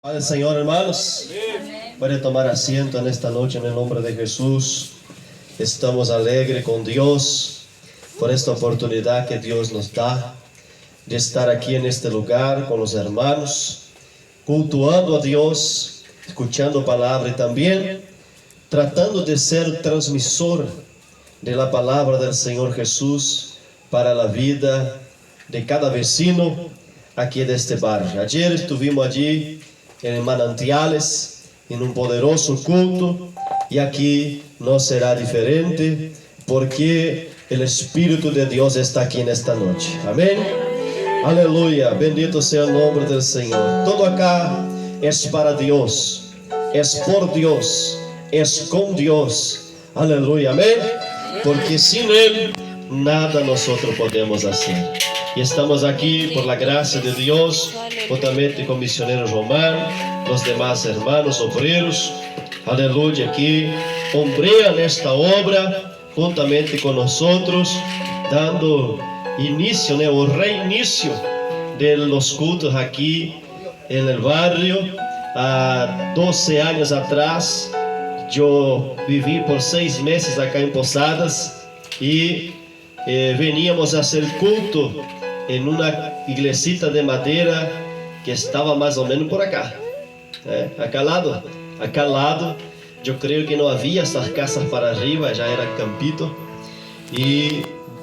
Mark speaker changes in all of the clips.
Speaker 1: Padre Señor, hermanos, puede tomar asiento en esta noche en el nombre de Jesús. Estamos alegres con Dios por esta oportunidad que Dios nos da de estar aquí en este lugar con los hermanos, cultuando a Dios, escuchando palabra y también tratando de ser transmisor de la palabra del Señor Jesús para la vida de cada vecino aquí de este barrio. Ayer estuvimos allí en Manantiales, en un poderoso culto, y aquí no será diferente, porque el Espíritu de Dios está aquí en esta noche. Amén. Aleluya, bendito sea el nombre del Señor. Todo acá es para Dios, es por Dios, es con Dios. Aleluya, amén. Porque sin Él nada nosotros podemos hacer. Y estamos aquí por la gracia de Dios, juntamente con misionero Román, los demás hermanos obreros, aleluya, que hombrean esta obra juntamente con nosotros, dando inicio, o reinicio de los cultos aquí en el barrio. A 12 años atrás, yo viví por 6 meses acá en Posadas y veníamos a hacer culto en una iglesita de madera que estaba más o menos por acá, acá al lado. Yo creo que no había estas casas para arriba, ya era campito. Y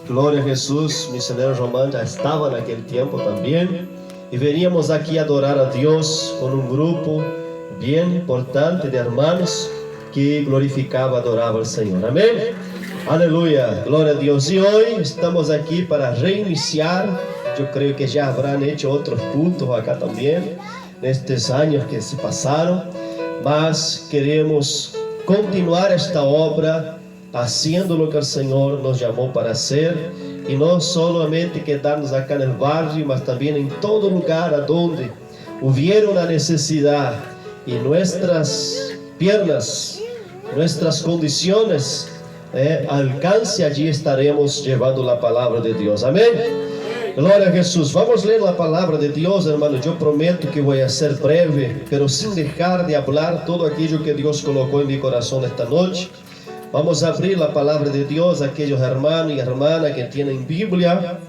Speaker 1: gloria a Jesús, misionero Román ya estaba en aquel tiempo también. Y veníamos aquí a adorar a Dios con un grupo bien importante de hermanos que glorificaba, adoraba al Señor. Amén. Aleluya, gloria a Dios. Y hoy estamos aquí para reiniciar. Yo creo que ya habrán hecho otros cultos acá también, en estos años que se pasaron, mas queremos continuar esta obra, haciendo lo que el Señor nos llamó para hacer, y no solamente quedarnos acá en el barrio, mas también en todo lugar a donde hubiera una necesidad y nuestras piernas, nuestras condiciones alcance, allí estaremos llevando la palabra de Dios. Amén. Gloria a Jesús. Vamos a leer la palabra de Dios, hermano. Yo prometo que voy a ser breve, pero sin dejar de hablar todo aquello que Dios colocó en mi corazón esta noche. Vamos a abrir la palabra de Dios a aquellos hermanos y hermanas que tienen Biblia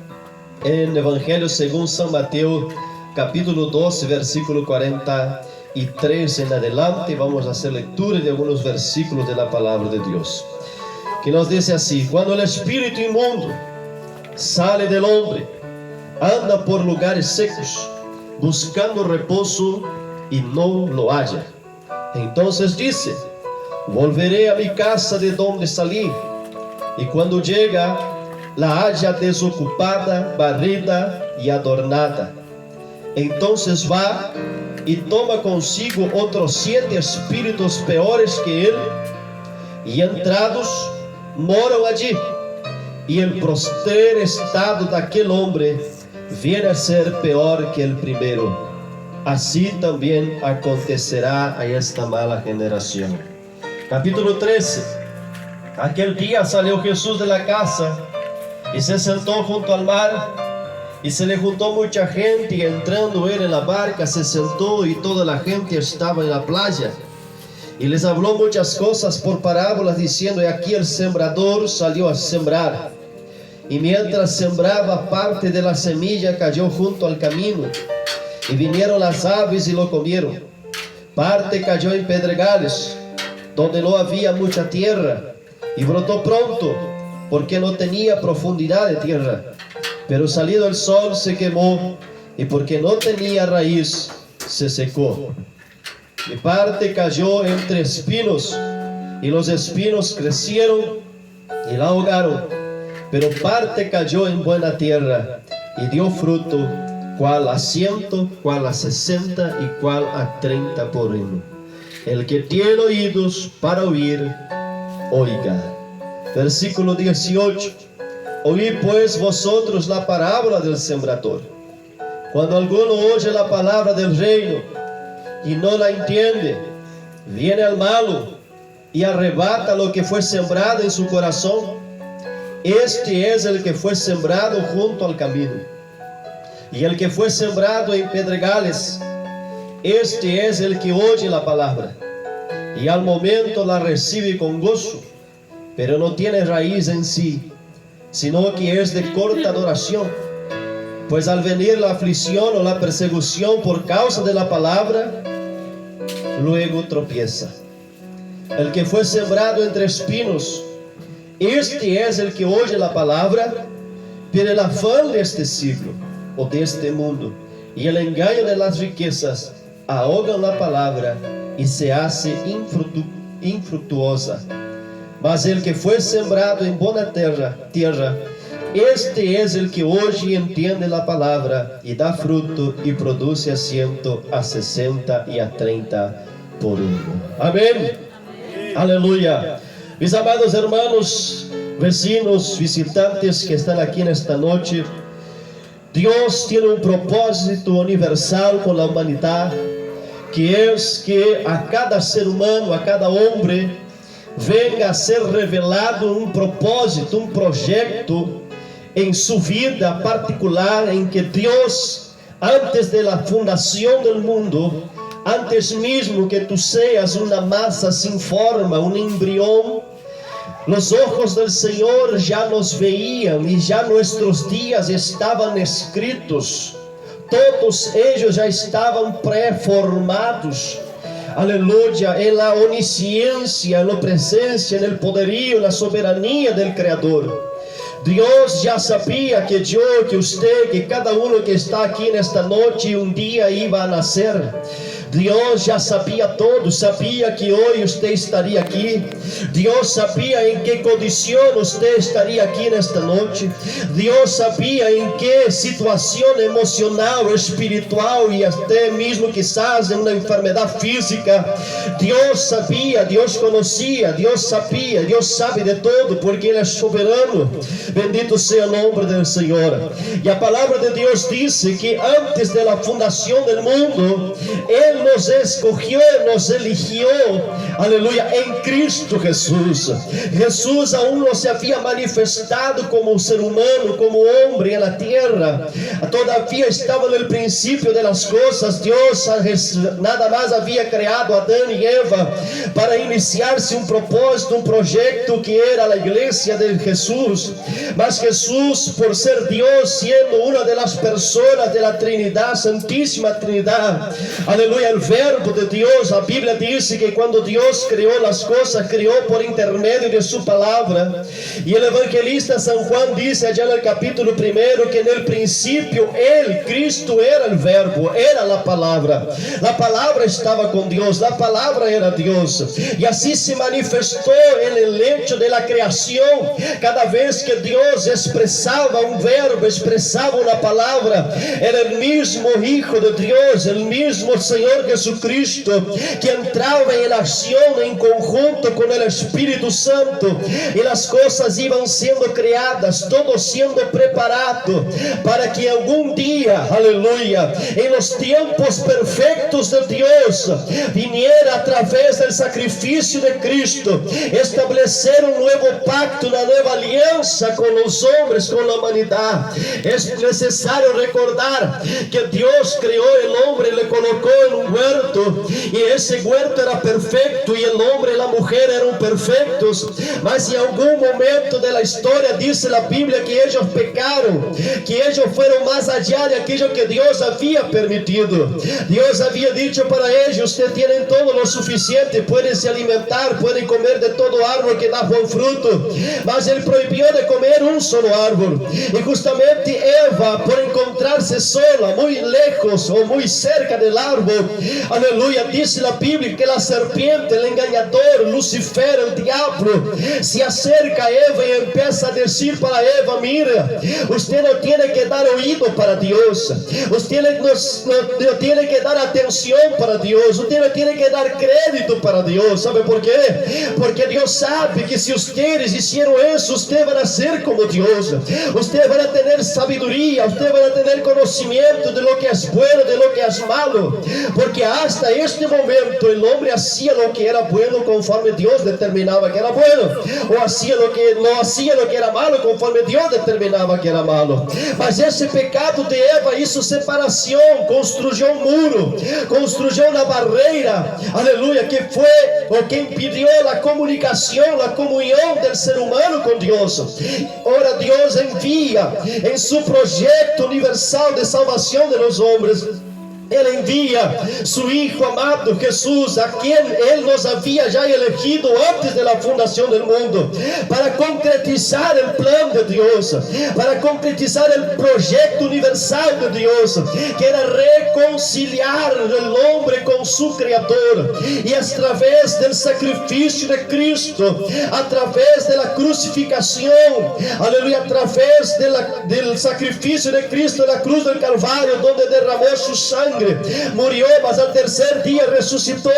Speaker 1: en Evangelio según San Mateo, capítulo 12, versículo 43 en adelante. Vamos a hacer lectura de algunos versículos de la palabra de Dios, que nos dice así: cuando el espíritu inmundo sale del hombre, anda por lugares secos, buscando reposo y no lo halla. Entonces dice: volveré a mi casa de donde salí. Y cuando llega, la halla desocupada, barrida y adornada. Entonces va y toma consigo otros 7 espíritus peores que él, y entrados moram allí. Y el postrer estado de aquel hombre viene a ser peor que el primero. Así también acontecerá a esta mala generación. Capítulo 13. Aquel día salió Jesús de la casa y se sentó junto al mar, y se le juntó mucha gente, y entrando él en la barca se sentó, y toda la gente estaba en la playa. Y les habló muchas cosas por parábolas, diciendo: y aquí el sembrador salió a sembrar. Y mientras sembraba, parte de la semilla cayó junto al camino, y vinieron las aves y lo comieron. Parte cayó en pedregales, donde no había mucha tierra, y brotó pronto, porque no tenía profundidad de tierra. Pero salido el sol se quemó, y porque no tenía raíz, se secó. Y parte cayó entre espinos, y los espinos crecieron y la ahogaron. Pero parte cayó en buena tierra, y dio fruto, cual a 100, cual a 60, y cual a 30 por uno. El que tiene oídos para oír, oiga. Versículo 18. Oí pues vosotros la parábola del sembrador. Cuando alguno oye la palabra del reino y no la entiende, viene al malo y arrebata lo que fue sembrado en su corazón. Este es el que fue sembrado junto al camino. Y el que fue sembrado en pedregales Este es el que oye la palabra y al momento la recibe con gozo, pero no tiene raíz en sí, sino que es de corta duración. Pues al venir la aflicción o la persecución por causa de la palabra, luego tropieza. El que fue sembrado entre espinos, este es el que oye la palabra, pero el afán de este siglo o de este mundo y el engaño de las riquezas ahogan la palabra y se hace infructuosa. Mas el que fue sembrado en buena tierra, este es el que oye y entiende la palabra y da fruto y produce a 100, a 60 y a 30 por uno. Amén. Aleluya. Mis amados hermanos, vecinos, visitantes que están aquí en esta noche, Dios tiene un propósito universal con la humanidad, que es que a cada ser humano, a cada hombre, venga a ser revelado um propósito, um projeto em sua vida particular, em que Deus, antes de la fundação do mundo, antes mesmo que tu seas uma massa sem forma, um embrião, os ojos do Senhor já nos veíam e já nossos dias estavam escritos. Todos eles já estavam pré-formados. Aleluya, en la onisciencia, en la presencia, en el poderío, en la soberanía del Creador. Dios ya sabía que yo, que usted, que cada uno que está aquí en esta noche un día iba a nacer. Dios ya sabía todo, sabía que hoy usted estaría aquí. Dios sabía en qué condición usted estaría aquí en esta noche. Dios sabía en qué situación emocional, espiritual y hasta mismo quizás en una enfermedad física. Dios sabía, Dios conocía, Dios sabía, Dios sabe de todo porque Él es soberano. Bendito sea el nombre del Señor. Y la palabra de Dios dice que antes de la fundación del mundo, Él nos escogió, nos eligió, aleluya, en Cristo Jesús. Jesús aún no se había manifestado como ser humano, como hombre en la tierra. Todavía estaba en el principio de las cosas. Dios nada más había creado a Adán y Eva para iniciarse un propósito, un proyecto que era la iglesia de Jesús. Mas Jesús, por ser Dios, siendo una de las personas de la Trinidad, Santísima Trinidad, aleluya, el verbo de Dios, la Biblia dice que cuando Dios creó las cosas, creó por intermedio de su palabra. Y el evangelista San Juan dice allá en el capítulo 1 que en el principio Él, Cristo, era el verbo, era la palabra. La palabra estaba con Dios, la palabra era Dios. Y así se manifestó en el hecho de la creación. Cada vez que Dios expresaba un verbo, expresaba una palabra, era el mismo Hijo de Dios, el mismo Señor Jesucristo, que entraba en acción en conjunto con el Espíritu Santo, y las cosas iban siendo creadas, todo siendo preparado para que algún día, aleluya, en los tiempos perfectos de Dios, viniera a través del sacrificio de Cristo, establecer un nuevo pacto, una nueva alianza con los hombres, con la humanidad. Es necesario recordar que Dios creó el hombre y le colocó en un huerto, y ese huerto era perfecto y el hombre y la mujer eran perfectos, mas en algún momento de la historia dice la Biblia que ellos pecaron, que ellos fueron más allá de aquello que Dios había permitido. Dios había dicho para ellos: ustedes tienen todo lo suficiente, pueden se alimentar, pueden comer de todo árbol que da buen fruto, mas Él prohibió de comer un solo árbol. Y justamente Eva, por encontrarse sola, muy lejos o muy cerca del árbol, aleluya, dice la Biblia que la serpiente, el engañador, Lucifer, el diablo, se acerca a Eva y empieza a decir para Eva: mira, usted no tiene que dar oído para Dios, usted no tiene que dar atención para Dios, usted no tiene que dar crédito para Dios. ¿Sabe por qué? Porque Dios sabe que si ustedes hicieron eso, ustedes van a ser como Dios, ustedes van a tener sabiduría, ustedes van a tener conocimiento de lo que es bueno, de lo que es malo, porque que hasta este momento el hombre hacía lo que era bueno conforme Dios determinaba que era bueno, o hacía lo que no hacía lo que era malo conforme Dios determinava que era malo. Mas esse pecado de Eva hizo separação, construyó un muro, construyó una barreira, aleluya, que fue o que impidió la comunicación, la comunión del ser humano con Dios. Ahora Dios envía en su proyecto universal de salvación de los hombres, Ele envia su Hijo amado Jesús, a quien Él nos había ya elegido antes de la fundación del mundo, para concretizar el plan de Dios, para concretizar el proyecto universal de Dios, que era reconciliar el hombre con su Creador. Y a través del sacrificio de Cristo, a través de la crucificación, aleluya, a través del sacrificio de Cristo en la cruz del Calvario, donde derramó su sangre, murió, mas al tercer día resucitó,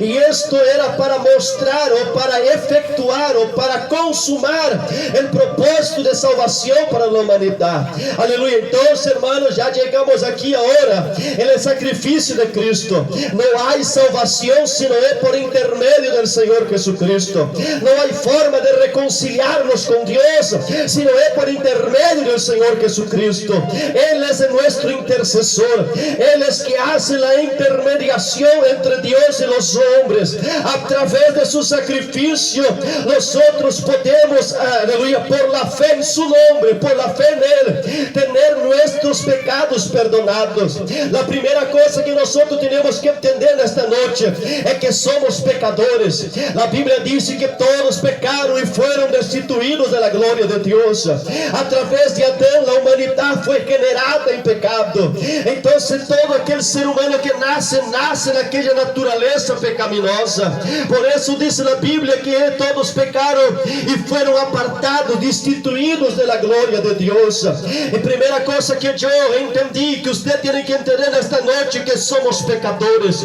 Speaker 1: y esto era para mostrar o para efectuar o para consumar el propósito de salvación para la humanidad. Aleluya. Entonces, hermanos, ya llegamos aquí ahora en el sacrificio de Cristo. No hay salvación si no es por intermedio del Señor Jesucristo. No hay forma de reconciliarnos con Dios si no es por intermedio del Señor Jesucristo. Él es nuestro intercesor. Él es que hace la intermediación entre Dios y los hombres. A través de su sacrificio, nosotros podemos, aleluya, por la fe en su nombre, por la fe en Él, tener nuestros pecados perdonados. La primera cosa que nosotros tenemos que entender esta noche es que somos pecadores. La Biblia dice que todos pecaron y fueron destituidos de la gloria de Dios. A través de Adán, la humanidad fue generada en pecado. Entonces todo aquel ser humano que nace naquela natureza pecaminosa. Por isso diz a Bíblia que todos pecaram e foram apartados, destituídos da glória de Deus. E primeira coisa que eu entendi, que você tem que entender nesta noite, que somos pecadores,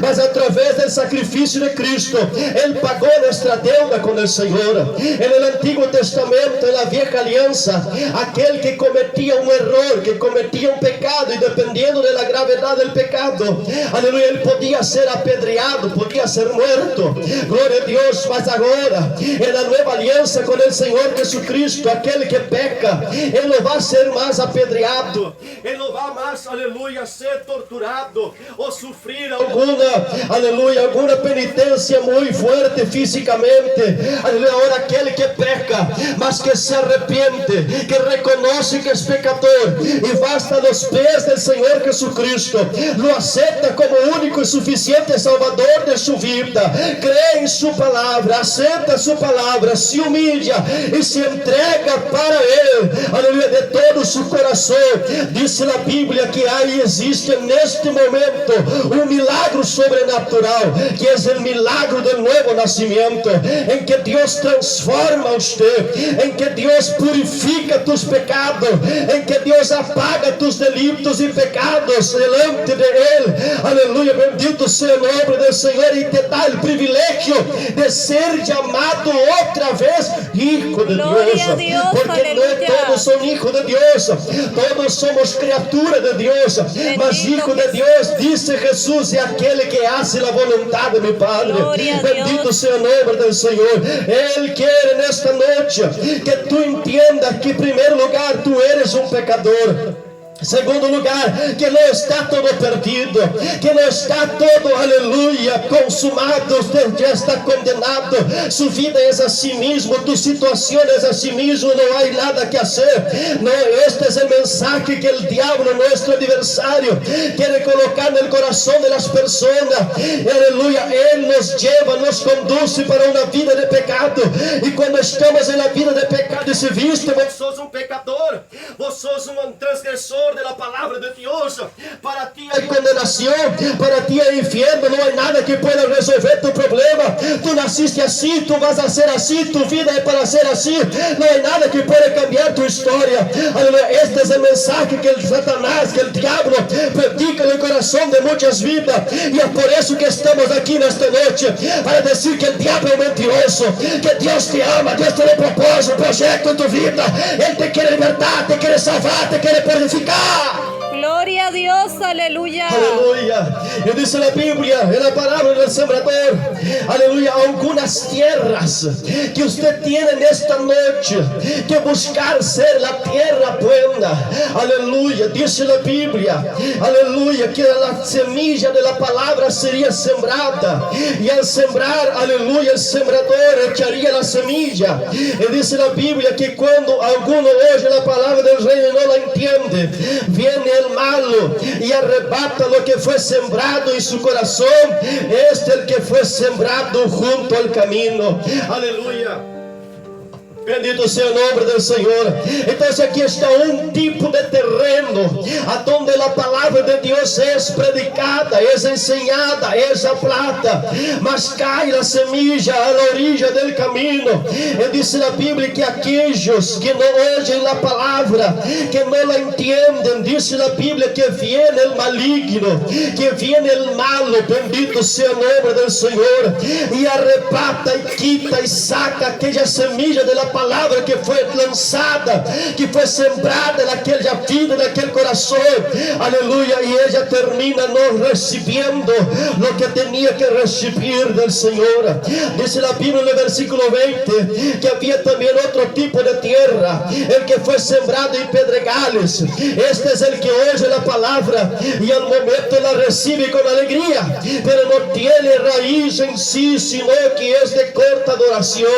Speaker 1: mas através do sacrifício de Cristo, Ele pagou nossa deuda com o Senhor. No Antigo Testamento, na Vieja Aliança, aquele que cometia um erro, que cometia um pecado, e dependendo da gravidade do pecado, aleluia, ele podia ser apedreado, podia ser morto. Glória a Deus. Mas agora, na nova aliança com o Senhor Jesucristo, aquele que peca, ele não vai ser mais apedreado, ele não vai mais, aleluia, ser torturado ou sofrer alguma penitência muito forte fisicamente. Aleluia. Agora aquele que peca, mas que se arrepende, que reconhece que é pecador e basta nos pés do Senhor Jesucristo, lo aceita como único e suficiente Salvador de sua vida, crê em sua palavra, aceita sua palavra, se humilha e se entrega para Ele, aleluia, de todo seu coração. Diz a Bíblia que aí existe neste momento um milagre sobrenatural, que é o milagre do novo nascimento, em que Deus transforma você, em que Deus purifica tus pecados, em que Deus apaga tus delitos e pecados delante de Ele. Aleluia, bendito seja o nome do Senhor, e te dá o privilégio de ser chamado outra vez Hijo de Deus, porque não todos são hijos de Deus, todos somos criaturas de Deus, mas Hijo de Deus, disse Jesus, é aquele que hace a vontade de meu Padre. Bendito seja o nome do Senhor. Ele quer nesta noite que tu entiendas que, em primeiro lugar, tu eres um pecador. Segundo lugar, que não está todo perdido, que não está todo, aleluia, consumado, já está condenado. Sua vida é a si mesmo, tu situação é a si mesmo, não há nada que fazer. Não, este é o mensagem que o diabo, nosso adversário, quer colocar no coração das pessoas. Aleluia, ele nos leva, nos conduz para uma vida de pecado. E quando estamos na vida de pecado, se viste, você sos um pecador, você sos um transgressor de la palavra de Deus. Para ti hay condenação, para ti hay infierno, não há nada que pueda resolver tu problema. Tu nasciste assim, tu vas a ser assim, tu vida é para ser assim, não há nada que pueda cambiar tu história. Este é o mensagem que el Satanás, que el diablo predica no coração de muitas vidas, e é por isso que estamos aqui nesta noite, para dizer que o diabo é mentiroso, que Deus te ama, Deus tem um propósito, um projeto em tu vida. Ele te quer libertar, te quer salvar, te quer purificar.
Speaker 2: Gloria a Dios, aleluya.
Speaker 1: Aleluya. Y dice la Biblia, en la palabra del sembrador, aleluya, algunas tierras que usted tiene en esta noche que buscar ser la tierra buena. Aleluya. Dice la Biblia, aleluya, que la semilla de la palabra sería sembrada. Y al sembrar, aleluya, el sembrador echaría la semilla. Y dice la Biblia que cuando alguno oye la palabra del rey y no la entiende, viene el malo y arrebata lo que fue sembrado en su corazón. Este es el que fue sembrado junto al camino. Aleluya. Bendito sea el nombre del Señor. Entonces aquí está un tipo de terreno a donde la palabra de Dios es predicada, es enseñada, es hablada, mas cae la semilla a la orilla del camino. Y dice la Biblia que aquellos que no oyen la palabra, que no la entienden, dice la Biblia que viene el maligno, que viene el malo, bendito sea el nombre del Señor, y arrebata y quita y saca aquella semilla de la palabra que fue lanzada, que fue sembrada en aquella vida, en aquel corazón. Aleluya. Y ella termina no recibiendo lo que tenía que recibir del Señor. Dice la Biblia en el versículo 20 que había también otro tipo de tierra, el que fue sembrado en pedregales. Este es el que oye la palabra y al momento la recibe con alegría, pero no tiene raíz en sí, sino que es de corta duración.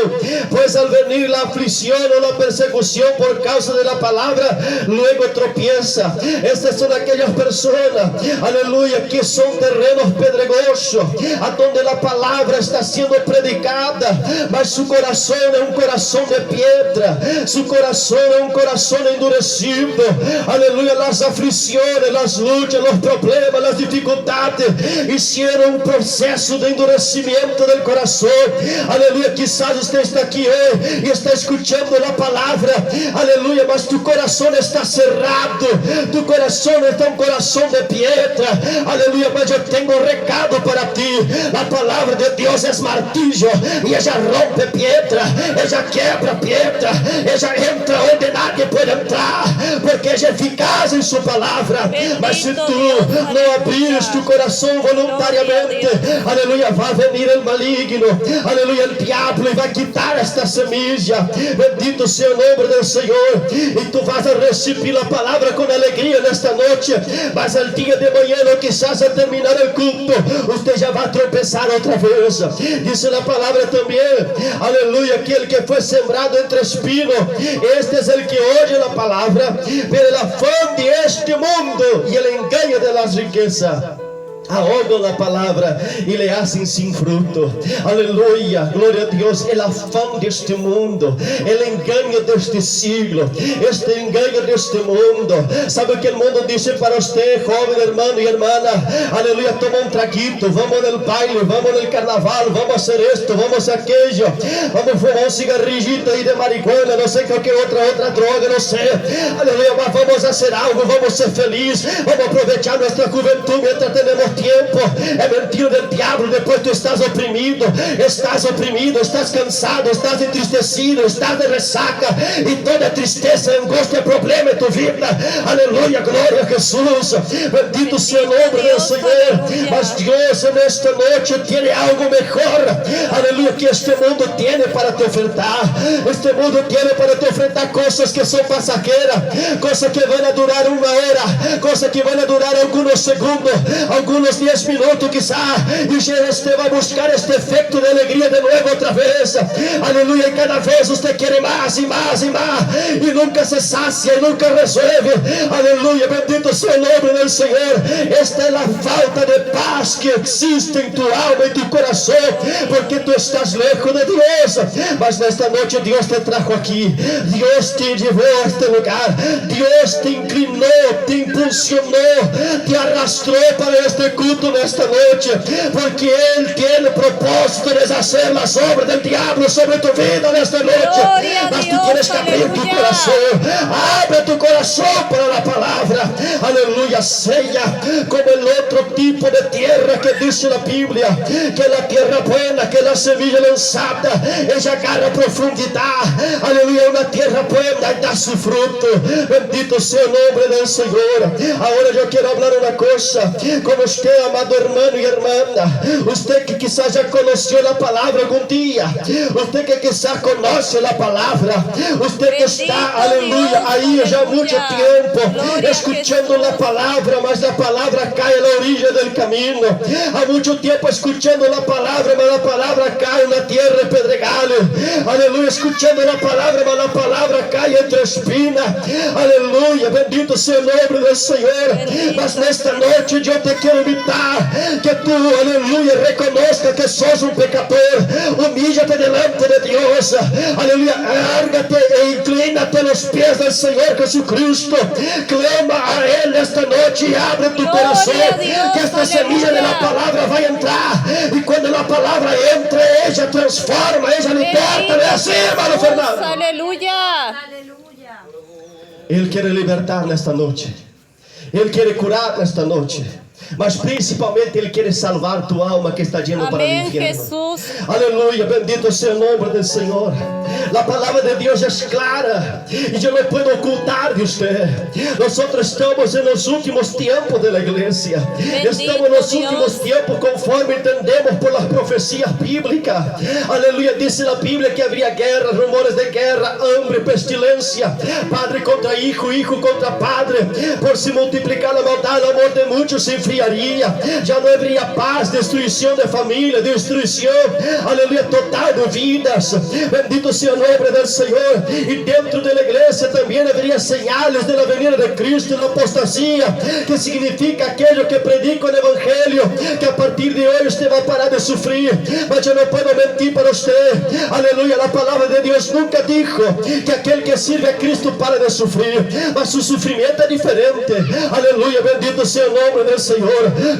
Speaker 1: Pues al venir la aflicción o la persecución por causa de la palabra, luego tropieza. Estas son aquellas personas, aleluya, que son terrenos pedregosos, a donde la palabra está siendo predicada, mas su corazón es un corazón de piedra, su corazón es un corazón endurecido. Aleluya. Las aflicciones, las luchas, los problemas, las dificultades hicieron un proceso de endurecimiento del corazón. Aleluya. Quizás usted está aquí hoy y está escuchando la palabra, aleluya, mas tu corazón está cerrado, tu corazón está un corazón de piedra. Aleluya. Mas yo tengo un recado para ti. La palabra de Dios es martillo y ella rompe piedra, ella quebra piedra, ella entra donde nadie puede entrar, porque ella es eficaz en su palabra. Mas si tú no abrires tu corazón voluntariamente, aleluya, va a venir el maligno, aleluya, el diablo, y va a quitar esta semilla. Bendito sea el nombre del Señor. Y tú vas a recibir la palabra con alegría en esta noche, mas el día de mañana, quizás al terminar el culto, usted ya va a tropezar otra vez. Dice la palabra también, aleluya, que el que fue sembrado entre espinos, este es el que oye la palabra, pero el afán de este mundo y el engaño de las riquezas ahogan la palabra y le hacen sin fruto. Aleluya, gloria a Dios. El afán de este mundo, el engaño de este siglo, este engaño de este mundo. ¿Sabe que el mundo dice para usted, joven hermano y hermana? Aleluya, toma un traguito, vamos en el baile, vamos en el carnaval, vamos a hacer esto, vamos a hacer aquello, vamos a fumar un cigarrillito ahí de marihuana, no sé, cualquier otra droga, no sé. Aleluya, vamos a hacer algo, vamos a ser feliz, vamos a aprovechar nuestra juventud mientras tenemos tiempo. Es mentira del diablo. Después tú estás oprimido, estás cansado, estás entristecido, estás de resaca, y toda tristeza, angustia, problema en tu vida. Aleluya, gloria a Jesús. Bendito sea el nombre del Señor. Mas Dios en esta noche tiene algo mejor, aleluya, que este mundo tiene para te ofertar. Este mundo tiene para te ofertar cosas que son pasajeras, cosas que van a durar una hora, cosas que van a durar algunos segundos, algunos 10 minutos quizá, y usted va a buscar este efecto de alegría de nuevo otra vez. Aleluya. Y cada vez usted quiere más y más y más, y nunca se sacia y nunca resuelve. Aleluya. Bendito sea el nombre del Señor. Esta es la falta de paz que existe en tu alma y tu corazón, porque tú estás lejos de Dios. Mas nesta noche Dios te trajo aquí, Dios te llevó a este lugar, Dios te inclinó, te impulsionó, te arrastró para este este culto en esta noche, porque Él tiene propósito de deshacer las obras del diablo sobre tu vida en esta noche.
Speaker 2: Gloria a
Speaker 1: Mas tú
Speaker 2: Dios,
Speaker 1: tienes que abrir tu
Speaker 2: aleluya.
Speaker 1: corazón. Abre tu corazón para la palabra. Aleluya. Sella como el otro tipo de tierra que dice la Biblia, que la tierra buena, que la semilla lanzada, ella agarra profundidad. Aleluya. Una tierra buena y da su fruto. Bendito sea el nombre del Señor. Ahora yo quiero hablar una cosa con usted, amado hermano y hermana. Usted que quizás ya conoció la palabra algún día, usted que quizás conoce la palabra, usted que está, aleluya, ahí ya mucho tiempo escuchando la palabra, mas la palabra cae a la orilla del camino. Há mucho tiempo escuchando la palabra, mas la palabra cae en la tierra pedregal. Aleluya, escuchando la palabra, mas la palabra cae entre espinas. Aleluya, bendito sea el nombre del Señor. Mas nesta noche yo te quiero invitar que tú, aleluya, reconozca que sos un pecador. Humíllate delante de Dios. Aleluya, árgate e inclínate a los pies del Señor Jesucristo. Clama a Él esta noche y abre tu corazón, que esta semilla de la palabra va a entrar. Y cuando la palabra entre, ella transforma, ella liberta. ¿No es así, hermano Fernando?
Speaker 2: Aleluya.
Speaker 1: Él quiere libertar nesta noche. Él quiere curar nesta noche. Mas principalmente Ele quer salvar tu alma que está yendo para o
Speaker 2: Amén,
Speaker 1: infierno.
Speaker 2: Jesús.
Speaker 1: Aleluya, bendito sea el nombre del Señor. La palabra de Dios es clara y yo no puedo ocultar de usted. Nosotros estamos en los últimos tiempos de la iglesia. Estamos en los últimos tiempos conforme entendemos por las profecías bíblicas. Aleluya, dice la Biblia que habría guerra, rumores de guerra, hambre, pestilencia, padre contra hijo, hijo contra padre. Por si multiplicar la maldad, el amor de muchos se enfriaría. Ya no habría paz, destruição de família, destruição, aleluia, total de vidas. Bendito sea el nombre del Señor. Y dentro de la iglesia también habría señales de la venida de Cristo, la apostasía, que significa aquello que predica el evangelio, que a partir de hoy usted va a parar de sufrir. Mas yo no puedo mentir para usted. Aleluya, la palabra de Dios nunca dijo que aquel que sirve a Cristo para de sufrir, mas su sufrimiento es diferente. Aleluya, bendito sea el nombre del Señor.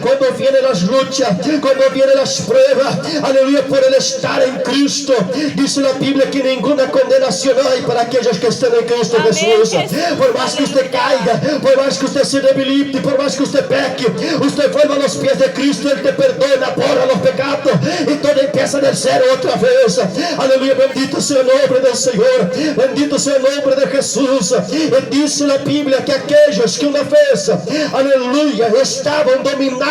Speaker 1: Cuando vienen las luchas, cuando vienen las pruebas, aleluya, por el estar en Cristo, dice la Biblia que ninguna condenación hay para aquellos que están en Cristo.
Speaker 2: Amén,
Speaker 1: Jesús.
Speaker 2: Jesús.
Speaker 1: Por más que usted caiga, por más que usted se debilite, por más que usted peque, usted vuelva a los pies de Cristo, Él te perdona, borra los pecados y todo empieza del cero otra vez. Aleluya, bendito sea el nombre del Señor, bendito sea el nombre de Jesús. Y dice la Biblia que aquellos que una vez, aleluya, estaban dominados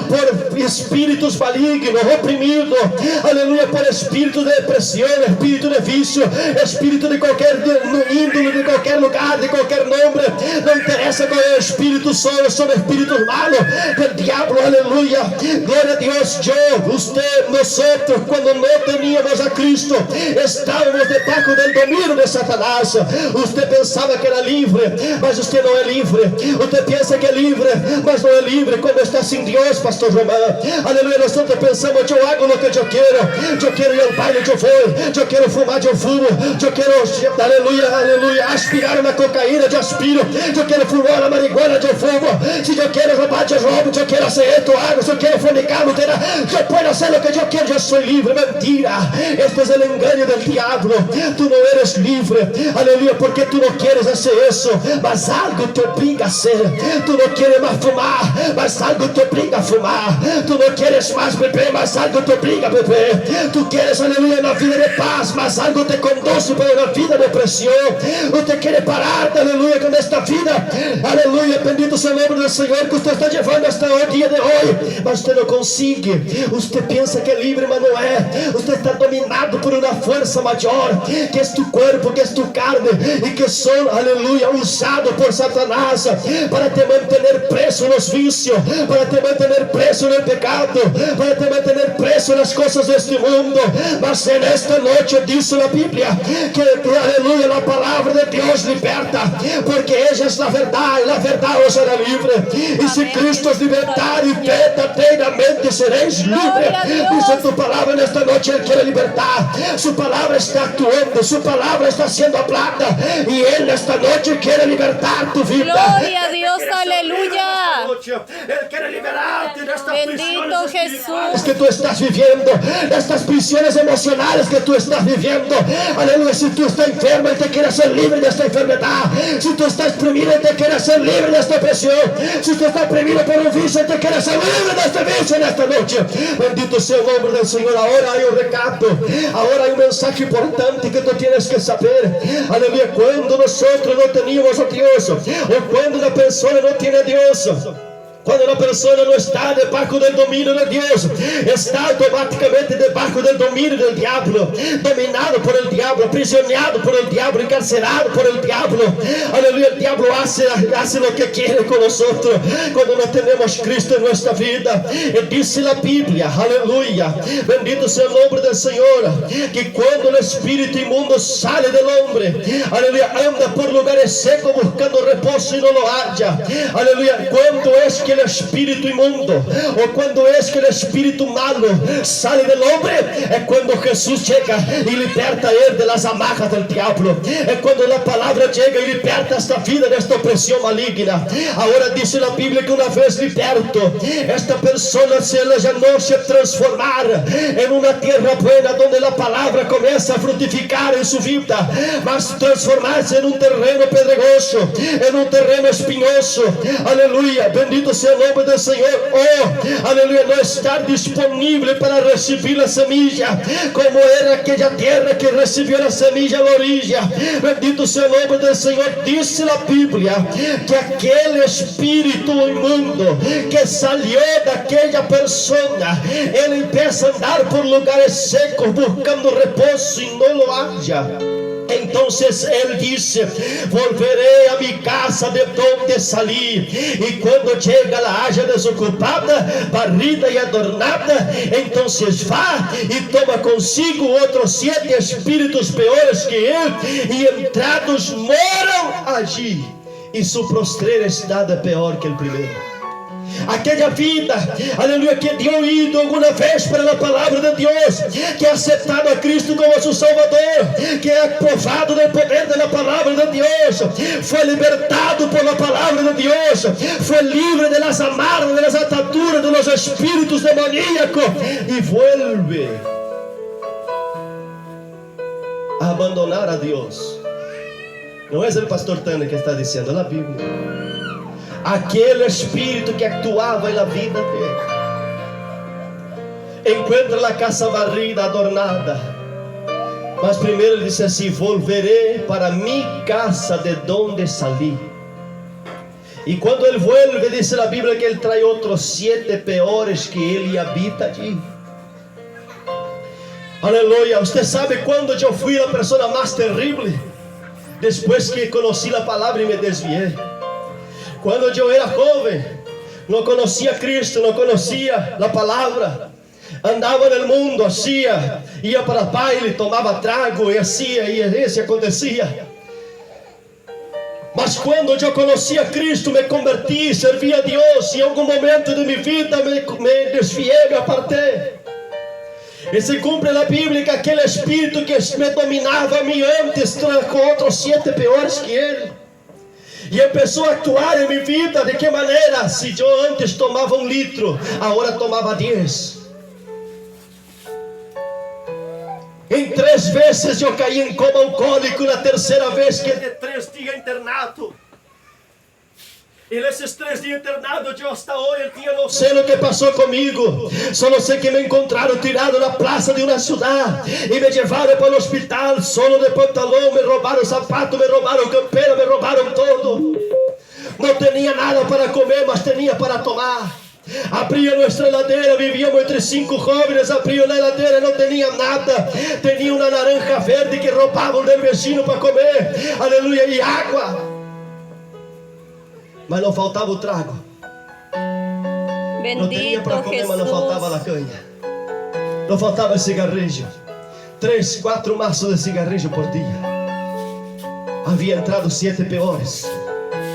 Speaker 1: por espíritus malignos, oprimidos, aleluya, por espíritu de depresión, espíritu de vicio, espíritu de qualquer índole, de qualquer lugar, de qualquer nombre, no interesa qual é o espírito, son espíritus malos del diablo, aleluya, gloria a Dios. Yo, usted, nosotros, cuando no teníamos a Cristo, estábamos debajo del dominio de Satanás. Usted pensaba que era libre, mas usted no es libre. Usted piensa que es libre, mas no es libre cuando está sin Dios, pastor Román. Aleluya, nosotros pensamos, yo hago lo que yo quiero ir al baile, yo voy, yo quiero fumar, yo fumo, yo quiero, aleluya, aleluya, aspirar una cocaína, yo aspiro, yo quiero fumar la marihuana, yo fumo, si yo quiero robar, yo robo, yo quiero hacer esto, hago, si yo quiero fornicar, yo puedo hacer lo que yo quiero, yo soy libre. Mentira, este es el engaño del diablo. Tú no eres libre, aleluya, porque tú no quieres hacer eso, mas algo te obliga a hacer. Tú no quieres más fumar, mas algo te obliga a fumar. Tú no quieres más beber, mas algo te obliga a beber. Tú quieres, aleluya, una vida de paz, mas algo te conduce para una vida de presión. Usted quiere parar, aleluya, con esta vida, aleluya, bendito sea el nombre del Señor, que usted está llevando hasta el día de hoy, mas usted no consigue. Usted piensa que es libre, mas no es. Usted está dominado por una fuerza mayor, que es tu cuerpo, que es tu carne, y que son, aleluya, usados por Satanás para te mantener preso en los vicios, para te mantener preso en el pecado, para te mantener preso en las cosas de este mundo. Mas en esta noche dice la Biblia que, aleluya, la palabra de Dios liberta, porque ella es la verdad y la verdad os hará libre. Y si Cristo os libertar, y verdaderamente seréis libres. Dice tu palabra en esta noche, Él quiere libertar. Su palabra está actuando, su palabra está siendo hablada, y Él esta noche quiere libertar tu vida.
Speaker 2: Gloria a Dios, aleluya.
Speaker 1: Él quiere liberarte de estas
Speaker 2: Bendito
Speaker 1: prisiones espirituales
Speaker 2: Jesús.
Speaker 1: que tú estás viviendo, de estas prisiones emocionales que tú estás viviendo. Aleluya, si tú estás enfermo, Él te quiere hacer libre de esta enfermedad. Si tú estás oprimido, Él te quiere hacer libre de esta presión. Si tú estás oprimido por un vicio, Él te quiere hacer libre de este vicio en esta noche. Bendito sea el nombre del Señor. Ahora hay un recado, ahora hay un mensaje importante que tú tienes que saber. Aleluya, cuando nosotros no teníamos a Dios, o cuando una persona no tiene a Dios, cuando una persona no está debajo del dominio de Dios, está automáticamente debajo del dominio del diablo, dominado por el diablo, aprisionado por el diablo, encarcelado por el diablo. Aleluya, el diablo hace lo que quiere con nosotros cuando no tenemos Cristo en nuestra vida. Y dice la Biblia, aleluya, bendito sea el nombre del Señor, que cuando el espíritu inmundo sale del hombre, aleluya, anda por lugares secos buscando reposo y no lo halla. Aleluya, cuando es que el espíritu inmundo, o cuando es que el espíritu malo sale del hombre, es cuando Jesús llega y liberta a él de las amarras del diablo. Es cuando la palabra llega y liberta esta vida de esta opresión maligna. Ahora dice la Biblia que una vez liberto, esta persona se transformar en una tierra buena donde la palabra comienza a fructificar en su vida, mas transformarse en un terreno pedregoso, en un terreno espinoso. Aleluya, bendito sea el nombre del Señor. Oh, aleluya, no estar disponible para recibir la semilla, como era aquella tierra que recibió la semilla a la orilla. Bendito sea el nombre del Señor. Dice la Biblia que aquel espíritu inmundo que salió de aquella persona, él empieza a andar por lugares secos buscando reposo y no lo halla. Entonces él dice: volveré a mi casa de donde salí. Y cuando llega la haya desocupada, barrida y adornada, entonces va y toma consigo otros 7 espíritus peores que él, y entrados moram allí, y su postrera estado peor que el primero. Aquella vida, aleluya, que dio oído alguna vez para la palabra de Dios, que ha aceptado a Cristo como su Salvador, que ha probado del poder de la palabra de Dios, fue libertado por la palabra de Dios, fue libre de las amarras, de las ataduras, de los espíritus demoníacos, y vuelve a abandonar a Dios. No es el pastor Tane que está diciendo, la Biblia. Aquele espírito que actuava na vida dele encontra a casa varrida, adornada, mas primeiro ele disse assim: volveré para mi casa de donde salí. E quando ele vuelve, diz a Bíblia que ele traz outros 7 peores que ele e habita allí. Aleluia. Você sabe quando eu fui a pessoa mais terrível? Depois que conheci a palavra e me desviei. Quando eu era jovem, não conhecia Cristo, não conhecia a palavra, andava no mundo, hacía, ia para baile, tomava trago e hacía, e isso acontecia. Mas quando eu conhecia Cristo, me converti, servi a Deus, e em algum momento de minha vida me desviei, me apartei. E se cumpre na Bíblia que aquele espírito que me dominava a mim antes, com outros 7 piores que ele. E começou a actuar em minha vida. De que maneira? Se eu antes tomava 1 litro, agora tomava 10. Em 3 vezes eu caí em coma alcoólico. Na terceira vez que de 3 dias internado. E nesses 3 dias internado, eu hasta hoje não sei o que passou comigo. Só sei que me encontraram tirado na praça de uma cidade e me levaram para o hospital, solo de pantalão, me roubaram sapato, me roubaram campeira, me roubaram todo. Não tinha nada para comer, mas tinha para tomar. Abria nossa geladeira, vivíamos entre 5 jovens, abriam a geladeira, não tinha nada. Tinha uma naranja verde que roubavam do vecino para comer, aleluia, e água. Mas não faltava o trago.
Speaker 2: Bendito
Speaker 1: não tinha para comer,
Speaker 2: Jesús.
Speaker 1: mas não faltava a canha. Não faltava cigarrillo. 3, 4 maços de cigarrillo por dia. Havia entrado 7 piores.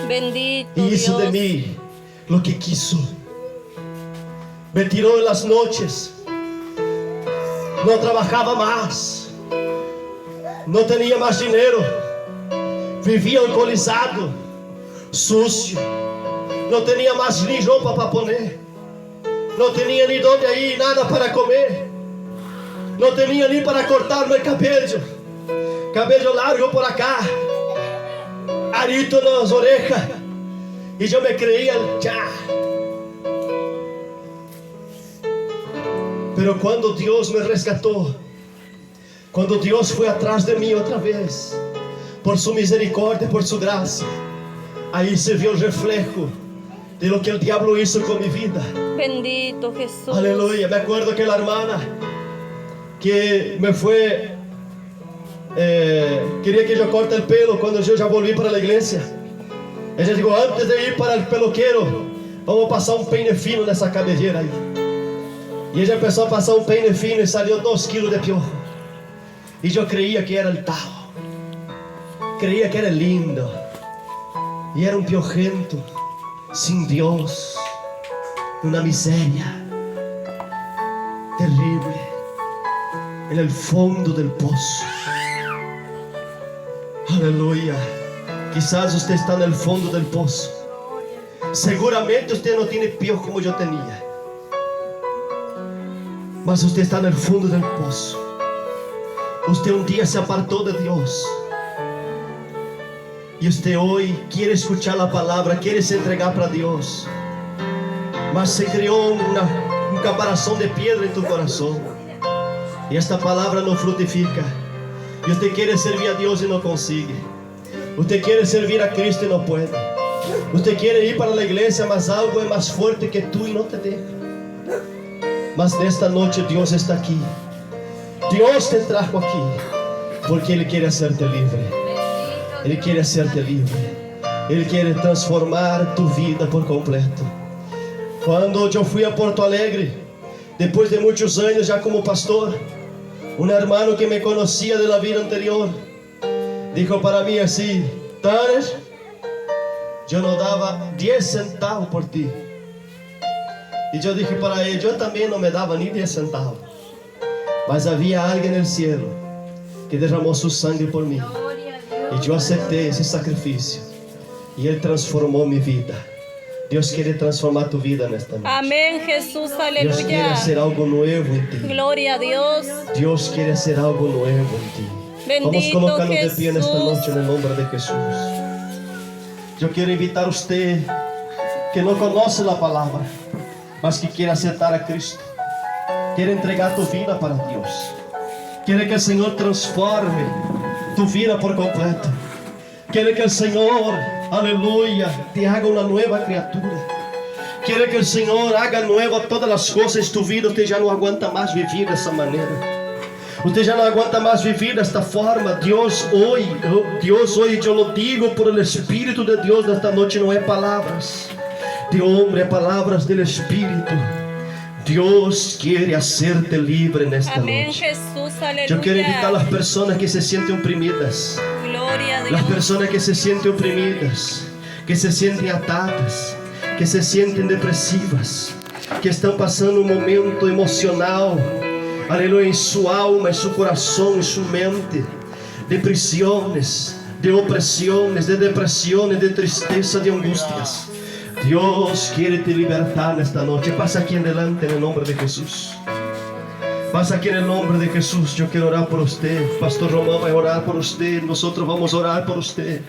Speaker 2: Bendito
Speaker 1: E isso
Speaker 2: Dios.
Speaker 1: de mim, lo que quiso. Me tirou en las noches. Não trabalhava mais. Não tinha mais dinheiro. Vivia alcoolizado, sucio, No tenía más ni ropa para poner. No tenía ni dónde ir, nada para comer. No tenía ni para cortarme el cabello. Cabello largo por acá, arito en las orejas. Y yo me creía ya. Pero cuando Dios me rescató, cuando Dios fue atrás de mí otra vez, por su misericordia, por su gracia, ahí se vio el reflejo de lo que el diablo hizo con mi vida.
Speaker 2: Bendito Jesús.
Speaker 1: Aleluya. Me acuerdo que la hermana que me fue, quería que yo corte el pelo cuando yo ya volví para la iglesia. Ella dijo, antes de ir para el peluquero, vamos a pasar un peine fino nessa cabellera aí. Y ella empezó a pasar un peine fino y salió 2 kilos de piojo. Y yo creía que era el Tao. Creía que era lindo. Y era un piojento, sin Dios, una miseria terrible, en el fondo del pozo. Aleluya. Quizás usted está en el fondo del pozo. Seguramente usted no tiene piojo como yo tenía, mas usted está en el fondo del pozo. Usted un día se apartó de Dios, y usted hoy quiere escuchar la palabra, quiere se entregar para Dios, mas se creó un caparazón de piedra en tu corazón, y esta palabra no frutifica. Y usted quiere servir a Dios y no consigue. Usted quiere servir a Cristo y no puede. Usted quiere ir para la iglesia, mas algo es más fuerte que tú y no te deja. Mas nesta noche Dios está aquí. Dios te trajo aquí porque Él quiere hacerte libre. Él quiere hacerte libre. Él quiere transformar tu vida por completo. Cuando yo fui a Porto Alegre, después de muchos años ya como pastor, un hermano que me conocía de la vida anterior dijo para mí así: Tares, yo no daba 10 centavos por ti. Y yo dije para él, yo también no me daba ni 10 centavos. Mas había alguien en el cielo que derramó su sangre por mí. Y yo acepté ese sacrificio. Y Él transformó mi vida. Dios quiere transformar tu vida en esta noche.
Speaker 2: Amén, Jesús,
Speaker 1: Dios quiere
Speaker 2: aleluya.
Speaker 1: hacer algo nuevo en ti.
Speaker 2: Gloria a Dios.
Speaker 1: Dios quiere hacer algo nuevo en ti. Vamos
Speaker 2: Bendito
Speaker 1: colocando de pie en esta
Speaker 2: Jesús.
Speaker 1: noche en el nombre de Jesús. Yo quiero invitar a usted que no conoce la palabra, mas que quiere aceptar a Cristo. Quiere entregar tu vida para Dios. Quiere que el Señor transforme tu vida por completo. Quiere que el Señor, aleluya, te haga una nueva criatura. Quiere que el Señor haga nueva todas las cosas en tu vida. Usted ya no aguanta más vivir de esa manera. Usted ya no aguanta más vivir de esta forma. Dios hoy, yo lo digo por el Espíritu de Dios de esta noche, no es palabras de hombre, palabras del Espíritu. Dios quiere hacerte libre en esta
Speaker 2: Amén,
Speaker 1: noche.
Speaker 2: Jesús,
Speaker 1: Yo quiero invitar a
Speaker 2: aleluya.
Speaker 1: las personas que se sienten oprimidas,
Speaker 2: Gloria a
Speaker 1: las
Speaker 2: Dios.
Speaker 1: personas que se sienten oprimidas, que se sienten atadas, que se sienten depresivas, que están pasando un momento emocional, aleluya, en su alma, en su corazón, en su mente, de prisiones, de opresiones, de depresiones, de tristeza, de angustias. Dios quiere te libertar esta noche. Pasa aquí en delante en el nombre de Jesús. Pasa aquí en el nombre de Jesús. Yo quiero orar por usted. Pastor Román va a orar por usted. Nosotros vamos a orar por usted.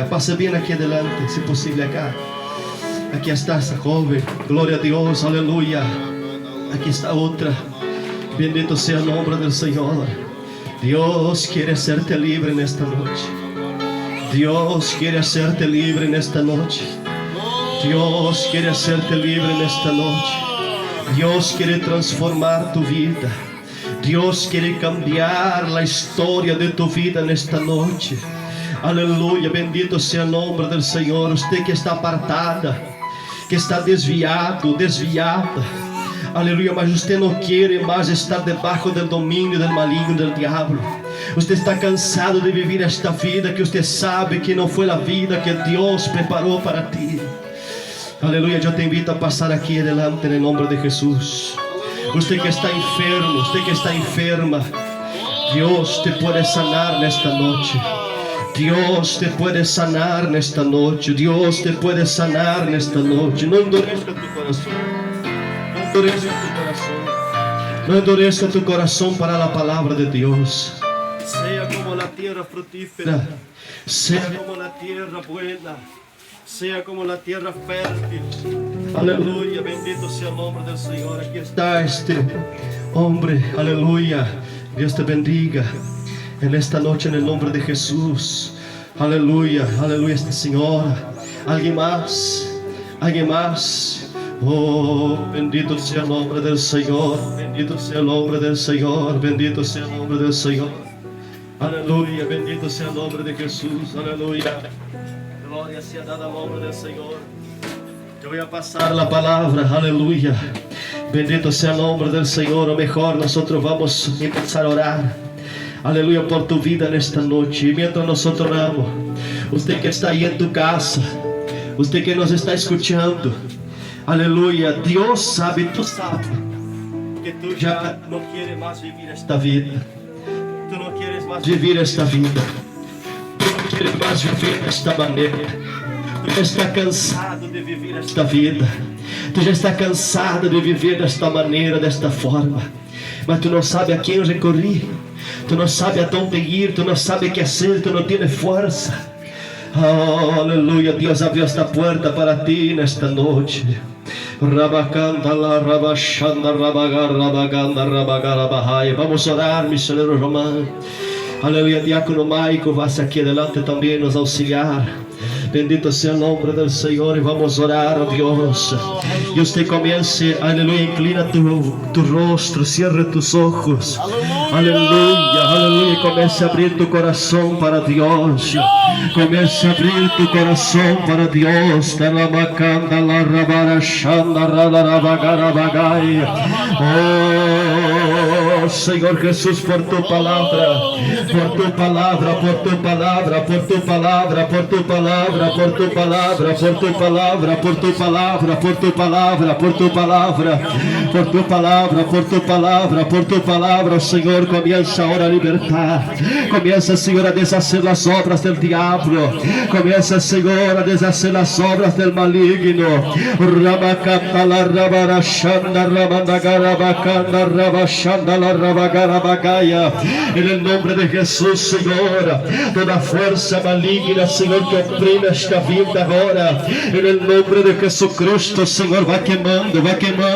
Speaker 1: Pase bien aquí adelante, si posible acá. Aquí está esta joven. Gloria a Dios, aleluya. Aquí está otra. Bendito sea el nombre del Señor. Dios quiere hacerte libre en esta noche. Dios quiere hacerte libre en esta noche. Dios quiere hacerte libre en esta noche. Dios quiere transformar tu vida. Dios quiere cambiar la historia de tu vida en esta noche. Aleluya, bendito sea el nombre del Señor. Usted que está apartada, que está desviado, desviada. Aleluya, mas usted no quiere más estar debajo del dominio del maligno del diablo. Usted está cansado de vivir esta vida que usted sabe que no fue la vida que Dios preparó para ti. Aleluya, yo te invito a pasar aquí adelante en el nombre de Jesús. Usted que está enfermo, usted que está enferma, Dios te puede sanar en esta noche. Dios te puede sanar en esta noche. Dios te puede sanar en esta noche. No endurezca tu corazón. No endurezca tu corazón. No endurezca tu corazón para la palabra de Dios. Sea como la tierra fructífera. Sea como la tierra buena. Sea como la tierra fértil. Aleluya, bendito sea el nombre del Señor. Aquí está este hombre, aleluya. Dios te bendiga en esta noche en el nombre de Jesús. Aleluya, aleluya, esta señora. ¿Alguien más? ¿Alguien más? Oh, bendito sea el nombre del Señor. Bendito sea el nombre del Señor. Bendito sea el nombre del Señor. Aleluya, bendito sea el nombre de Jesús. Aleluya. Gloria sea dada al nombre del Señor. Te voy a pasar la palabra, aleluya. Bendito sea el nombre del Señor. O mejor, nosotros vamos a empezar a orar, aleluya, por tu vida en esta noche. Y mientras nosotros oramos, usted que está ahí en tu casa, usted que nos está escuchando, aleluya, Dios sabe, tú sabes que tú ya no quieres más vivir esta vida. Tú no quieres más vivir esta vida. Tú no quieres más vivir de esta manera. Tú já está cansado de viver esta vida. Tu já está cansado de viver desta maneira, desta forma. Mas tu não sabe a quem recorrer. Tu não sabe a onde ir. Tu não sabe o que fazer. Tu não tens força. Oh, aleluia. Deus abriu esta porta para ti nesta noite. Rabacanda la rabachanda rabagar rabaganda rabagarabahai. Vamos orar, missionário Romano. Aleluia. Diácono Maico, vá-se aqui adelante também nos auxiliar. Bendito sea el nombre del Señor y vamos a orar a Dios. Y usted comience, aleluya, inclina tu rostro, cierre tus ojos. Aleluya, aleluya, y comience a abrir tu corazón para Dios. Comience a abrir tu corazón para Dios. Oh, Señor Jesús, por tu palabra, por tu palabra, por tu palabra, por tu palabra, por tu palabra, por tu palabra, por tu palabra, por tu palabra, por tu palabra, por tu palabra, por tu palabra, por tu palabra, por tu palabra, Señor, comienza ahora a libertar, comienza, Señor, a deshacer las obras del diablo, comienza, Señor, a deshacer las obras del maligno. Rabacata la rabarashanda, rabandagarabacanda, rabashanda la rabagarabagaya. En el nombre de Jesús, Señor, toda fuerza maligna, Señor, que oprime esta vida agora, en el nombre de Jesucristo, Señor, vai queimando, vai queimando.